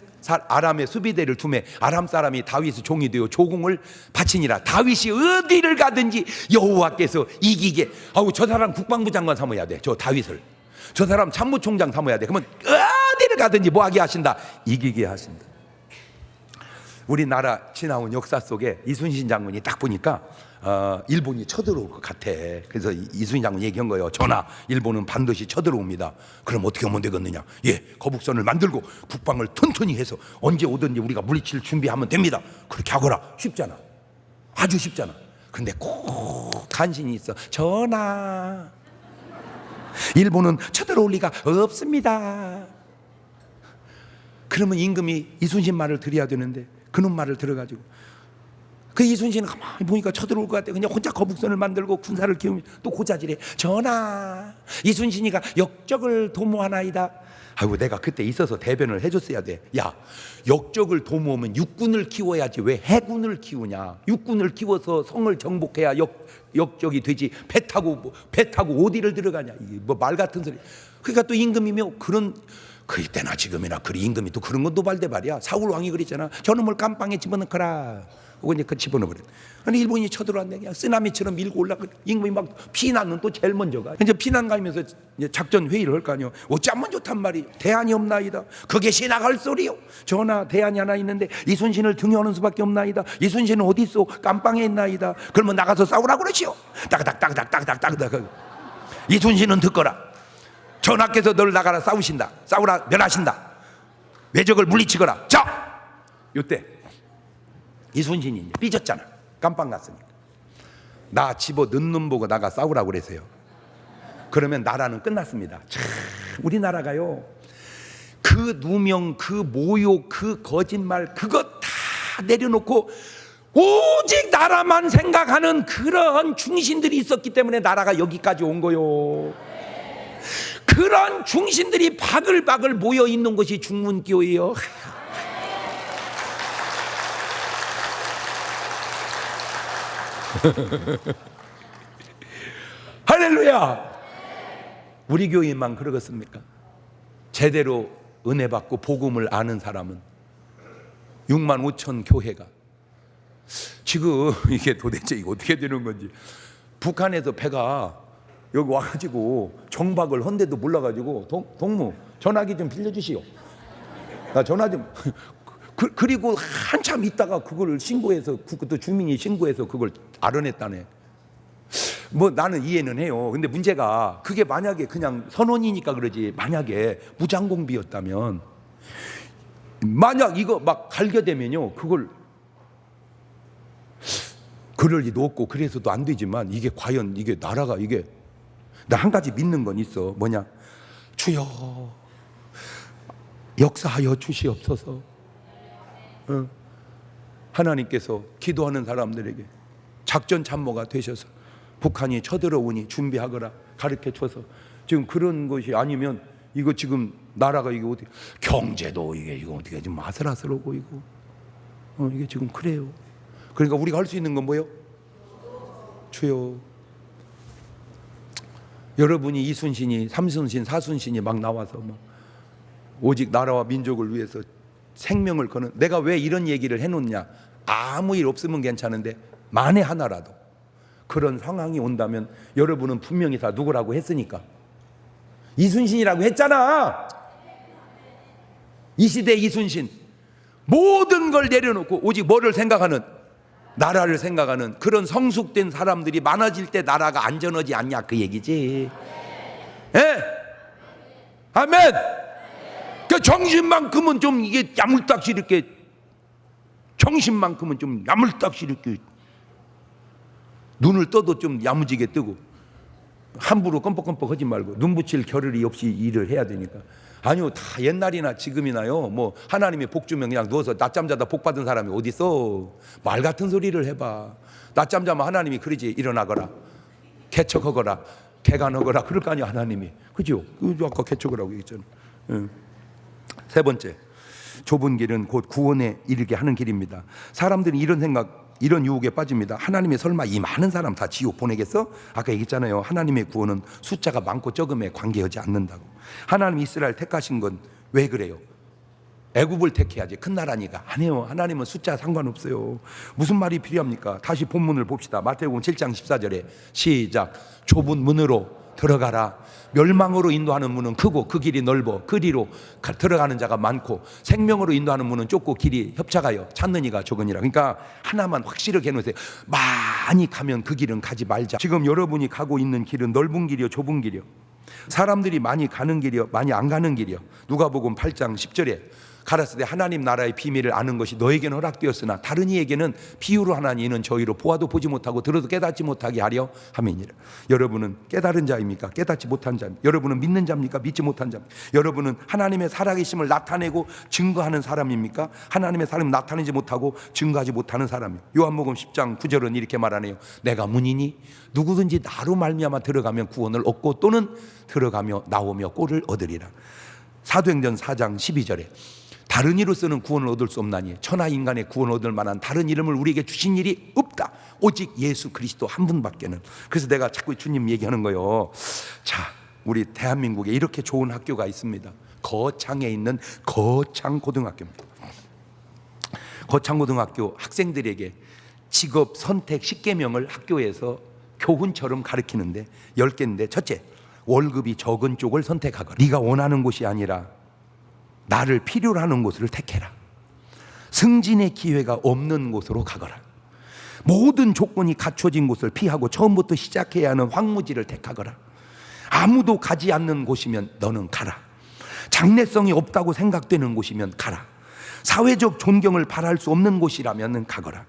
아람의 수비대를 두매 아람 사람이 다윗의 종이 되어 조공을 바치니라. 다윗이 어디를 가든지 여호와께서 이기게. 저 사람 국방부 장관 삼아야 돼. 저 다윗을. 저 사람 참모총장 삼아야 돼. 그러면 어디를 가든지 뭐하게 하신다? 이기게 하신다. 우리나라 지나온 역사 속에 이순신 장군이 딱 보니까 일본이 쳐들어올 것 같아. 그래서 이순신 장군 얘기한 거예요. 전하, 일본은 반드시 쳐들어옵니다. 그럼 어떻게 하면 되겠느냐? 거북선을 만들고 국방을 튼튼히 해서 언제 오든지 우리가 물리칠 준비하면 됩니다. 그렇게 하거라. 쉽잖아. 아주 쉽잖아. 근데 꼭 간신이 있어. 전하, 일본은 쳐들어올 리가 없습니다. 그러면 임금이 이순신 말을 들어야 되는데 그놈 말을 들어가지고 그 이순신은 가만히 보니까 쳐들어올 것 같아. 그냥 혼자 거북선을 만들고 군사를 키우면 또 고자질해. 전하, 이순신이가 역적을 도모하나이다. 아이고, 내가 그때 있어서 대변을 해줬어야 돼. 야, 역적을 도모하면 육군을 키워야지 왜 해군을 키우냐. 육군을 키워서 성을 정복해야 역적이 되지. 배 타고 어디를 들어가냐. 이게 뭐 말 같은 소리. 그러니까 또 임금이며 그런, 그때나 지금이나 그리 임금이 또 그런 건 노발대발이야. 사울 왕이 그랬잖아. 저놈을 감방에 집어넣거라. 그거 이제 그 집어넣어버려. 아니 일본이 쳐들어왔네. 그냥 쓰나미처럼 밀고 올라가. 임금이 막 피난은 또 제일 먼저 가. 이제 피난 가면서 이제 작전 회의를 할 거 아니요. 어쩌면 좋단 말이. 대안이 없나이다. 그게 지나갈 소리요. 전하, 대안이 하나 있는데 이순신을 등용하는 수밖에 없나이다. 이순신은 어디 있어? 감방에 있나이다. 그러면 나가서 싸우라 그러시오. 따그닥. 이순신은 듣거라. 전하께서 널 나가라 싸우신다. 싸우라 멸하신다. 외적을 물리치거라. 자, 요때 이순신이 이제 삐졌잖아. 깜빵 갔으니까. 나 집어 넣는 보고 나가 싸우라고 그랬어요. 그러면 나라는 끝났습니다. 참, 우리나라가요, 그 누명, 그 모욕, 그 거짓말, 그거 다 내려놓고 오직 나라만 생각하는 그런 중신들이 있었기 때문에 나라가 여기까지 온 거요. 그런 중신들이 바글바글 모여 있는 것이 중문교회요. 할렐루야. 우리 교회만 그러겠습니까? 제대로 은혜 받고 복음을 아는 사람은 6만 5천 교회가 지금 이게 도대체 이거 어떻게 되는 건지. 북한에서 배가 여기 와가지고 정박을 헌데도 몰라가지고 동무 전화기 좀 빌려주시오. 나 전화 좀. 그리고 한참 있다가 그걸 신고해서 또 주민이 신고해서 그걸 알아냈다네. 뭐 나는 이해는 해요. 근데 문제가 그게 만약에 그냥 선원이니까 그러지, 만약에 무장공비였다면, 만약 이거 막 갈겨대면요 그걸 그럴 리도 없고 그래서도 안 되지만, 이게 과연 이게 나라가 이게, 나 한 가지 믿는 건 있어. 뭐냐? 주여 역사하여 주시옵소서. 하나님께서 기도하는 사람들에게 작전 참모가 되셔서 북한이 쳐들어오니 준비하거라 가르쳐 줘서, 지금 그런 것이 아니면 이거 지금 나라가 이게 어떻게, 경제도 이게 지금 어떻게 좀 아슬아슬하고 이거 이게 지금 그래요. 그러니까 우리가 할 수 있는 건 뭐예요? 주여. 여러분이 이순신이 삼순신 사순신이 막 나와서 막 오직 나라와 민족을 위해서 생명을 거는, 내가 왜 이런 얘기를 해놓냐, 아무 일 없으면 괜찮은데 만에 하나라도 그런 상황이 온다면 여러분은 분명히 다 누구라고 했으니까 이순신이라고 했잖아. 이 시대 이순신, 모든 걸 내려놓고 오직 뭐를 생각하는, 나라를 생각하는 그런 성숙된 사람들이 많아질 때 나라가 안전하지 않냐 그 얘기지. 예? 아멘. 그 정신만큼은 좀 이게 야물딱지 이렇게, 정신만큼은 좀 야물딱지 이렇게 눈을 떠도 좀 야무지게 뜨고, 함부로 껌뻑껌뻑 하지 말고 눈 붙일 겨를이 없이 일을 해야 되니까. 아니요, 다 옛날이나 지금이나요, 뭐 하나님이 복 주면 그냥 누워서 낮잠 자다 복 받은 사람이 어디 있어. 말 같은 소리를 해봐. 낮잠 자면 하나님이 그러지, 일어나거라, 개척하거라, 개간하거라 그럴 거 아니야 하나님이. 그죠? 아까 개척하라고 얘기했잖아. 세 번째, 좁은 길은 곧 구원에 이르게 하는 길입니다. 사람들이 이런 생각, 이런 유혹에 빠집니다. 하나님이 설마 이 많은 사람 다 지옥 보내겠어? 아까 얘기했잖아요. 하나님의 구원은 숫자가 많고 적음에 관계하지 않는다고. 하나님 이스라엘 택하신 건 왜 그래요? 애굽을 택해야지, 큰 나라니까. 아니에요. 하나님은 숫자 상관없어요. 무슨 말이 필요합니까? 다시 본문을 봅시다. 마태복음 7장 14절에 시작. 좁은 문으로 들어가라. 멸망으로 인도하는 문은 크고 그 길이 넓어 그리로 들어가는 자가 많고, 생명으로 인도하는 문은 좁고 길이 협착하여 찾는 이가 적으니라. 그러니까 하나만 확실하게 해놓으세요. 많이 가면 그 길은 가지 말자. 지금 여러분이 가고 있는 길은 넓은 길이요 좁은 길이요, 사람들이 많이 가는 길이요 많이 안 가는 길이요. 누가복음 8장 10절에 가라사대 하나님 나라의 비밀을 아는 것이 너에게는 허락되었으나 다른 이에게는 비유로 하나니 이는 저희로 보아도 보지 못하고 들어도 깨닫지 못하게 하려 함이니라. 여러분은 깨달은 자입니까? 깨닫지 못한 자입니까? 여러분은 믿는 자입니까? 믿지 못한 자입니까? 여러분은 하나님의 살아계심을 나타내고 증거하는 사람입니까? 하나님의 사람을 나타내지 못하고 증거하지 못하는 사람이에요. 요한복음 10장 9절은 이렇게 말하네요. 내가 문이니 누구든지 나로 말미암아 들어가면 구원을 얻고 또는 들어가며 나오며 꼴을 얻으리라. 사도행전 4장 12절에 다른 이로서는 구원을 얻을 수 없나니 천하 인간의 구원을 얻을 만한 다른 이름을 우리에게 주신 일이 없다. 오직 예수 그리스도 한 분밖에는. 그래서 내가 자꾸 주님 얘기하는 거예요. 자, 우리 대한민국에 이렇게 좋은 학교가 있습니다. 거창에 있는 거창고등학교입니다. 거창고등학교 학생들에게 직업 선택 10계명을 학교에서 교훈처럼 가르치는데 10개인데, 첫째, 월급이 적은 쪽을 선택하거라. 네가 원하는 곳이 아니라 나를 필요로 하는 곳을 택해라. 승진의 기회가 없는 곳으로 가거라. 모든 조건이 갖춰진 곳을 피하고 처음부터 시작해야 하는 황무지를 택하거라. 아무도 가지 않는 곳이면 너는 가라. 장래성이 없다고 생각되는 곳이면 가라. 사회적 존경을 바랄 수 없는 곳이라면 가거라.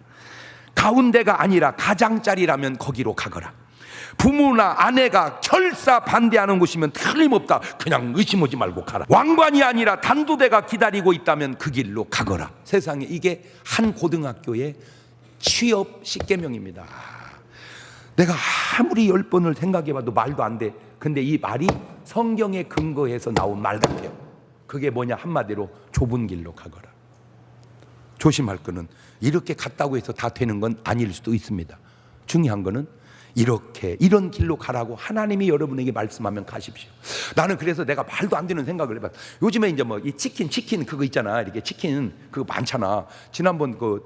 가운데가 아니라 가장자리라면 거기로 가거라. 부모나 아내가 결사 반대하는 곳이면 틀림없다. 그냥 의심하지 말고 가라. 왕관이 아니라 단두대가 기다리고 있다면 그 길로 가거라. 세상에 이게 한 고등학교의 취업 10계명입니다. 내가 아무리 10번을 생각해봐도 말도 안 돼. 근데 이 말이 성경에 근거해서 나온 말 같아요. 그게 뭐냐, 한마디로 좁은 길로 가거라. 조심할 거는 이렇게 갔다고 해서 다 되는 건 아닐 수도 있습니다. 중요한 거는 이런 길로 가라고 하나님이 여러분에게 말씀하면 가십시오. 나는 그래서 내가 말도 안 되는 생각을 해봤어. 요즘에 이제 뭐 이 치킨 그거 있잖아. 이렇게 치킨 그거 많잖아. 지난번 그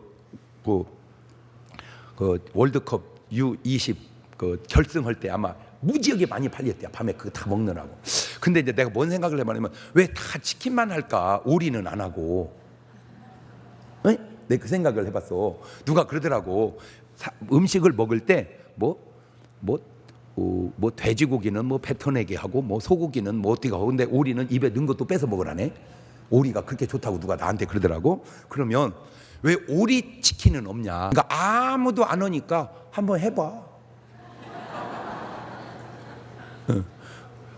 월드컵 U20 그 결승할 때 아마 무지하게 많이 팔렸대요. 밤에 그거 다 먹느라고. 근데 이제 내가 뭔 생각을 해봤냐면 왜 다 치킨만 할까? 오리는 안 하고. 에? 내가 그 생각을 해봤어. 누가 그러더라고. 음식을 먹을 때 돼지고기는 뭐 뱉어내게 하고 뭐 소고기는 뭐 어떻게 하고, 근데 오리는 입에 넣은 것도 뺏어 먹으라네. 오리가 그렇게 좋다고 누가 나한테 그러더라고. 그러면 왜 오리 치킨은 없냐? 그러니까 아무도 안 하니까 한번 해봐.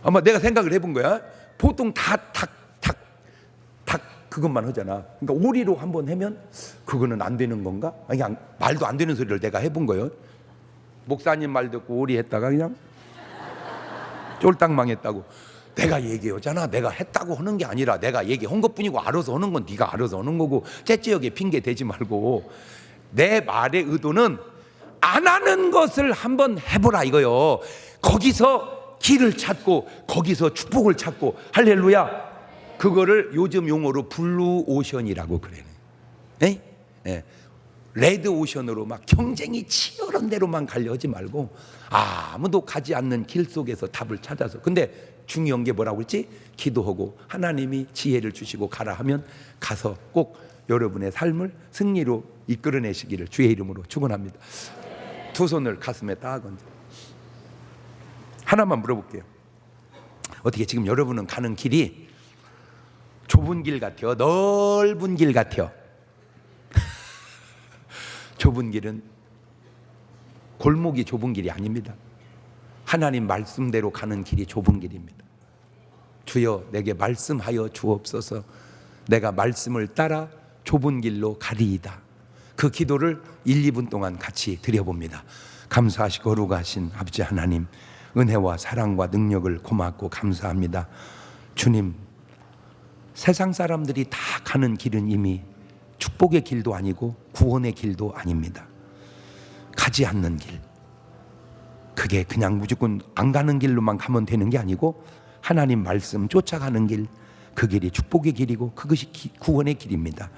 아마 내가 생각을 해본 거야. 보통 닭 그것만 하잖아. 그러니까 오리로 한번 하면 그거는 안 되는 건가? 그냥 말도 안 되는 소리를 내가 해본 거예요. 목사님 말 듣고 오리 했다가 그냥 쫄딱 망했다고. 내가 얘기하잖아. 내가 했다고 하는 게 아니라 내가 얘기한 것뿐이고, 알아서 하는 건 네가 알아서 하는 거고, 째째하게 핑계 대지 말고. 내 말의 의도는 안 하는 것을 한번 해보라 이거요. 거기서 길을 찾고 거기서 축복을 찾고. 할렐루야. 그거를 요즘 용어로 블루 오션이라고 그래요. 레드 오션으로 막 경쟁이 치열한 대로만 가려하지 말고 아무도 가지 않는 길 속에서 답을 찾아서. 근데 중요한 게 뭐라고 그랬지? 기도하고 하나님이 지혜를 주시고 가라 하면 가서 꼭 여러분의 삶을 승리로 이끌어내시기를 주의 이름으로 축원합니다. 두 손을 가슴에 딱 얹어. 하나만 물어볼게요. 어떻게 지금 여러분은 가는 길이 좁은 길 같아요? 넓은 길 같아요? 좁은 길은 골목이 좁은 길이 아닙니다. 하나님 말씀대로 가는 길이 좁은 길입니다. 주여 내게 말씀하여 주옵소서. 내가 말씀을 따라 좁은 길로 가리이다. 그 기도를 1, 2분 동안 같이 드려봅니다. 감사하시고 거룩하신 아버지 하나님, 은혜와 사랑과 능력을 고맙고 감사합니다. 주님, 세상 사람들이 다 가는 길은 이미 축복의 길도 아니고 구원의 길도 아닙니다. 가지 않는 길, 그게 그냥 무조건 안 가는 길로만 가면 되는 게 아니고 하나님 말씀 쫓아가는 길, 그 길이 축복의 길이고 그것이 구원의 길입니다.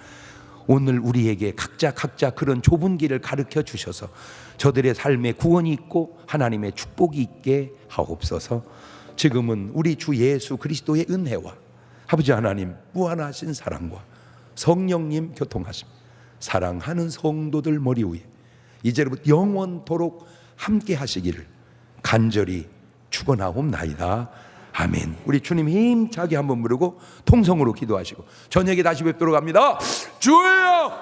오늘 우리에게 각자 그런 좁은 길을 가르쳐 주셔서 저들의 삶에 구원이 있고 하나님의 축복이 있게 하옵소서. 지금은 우리 주 예수 그리스도의 은혜와 아버지 하나님 무한하신 사랑과 성령님 교통하심, 사랑하는 성도들 머리 위에 이제부터 영원토록 함께 하시기를 간절히 축원하옵나이다. 아멘. 우리 주님 힘차게 한번 부르고 통성으로 기도하시고 저녁에 다시 뵙도록 합니다. 주여!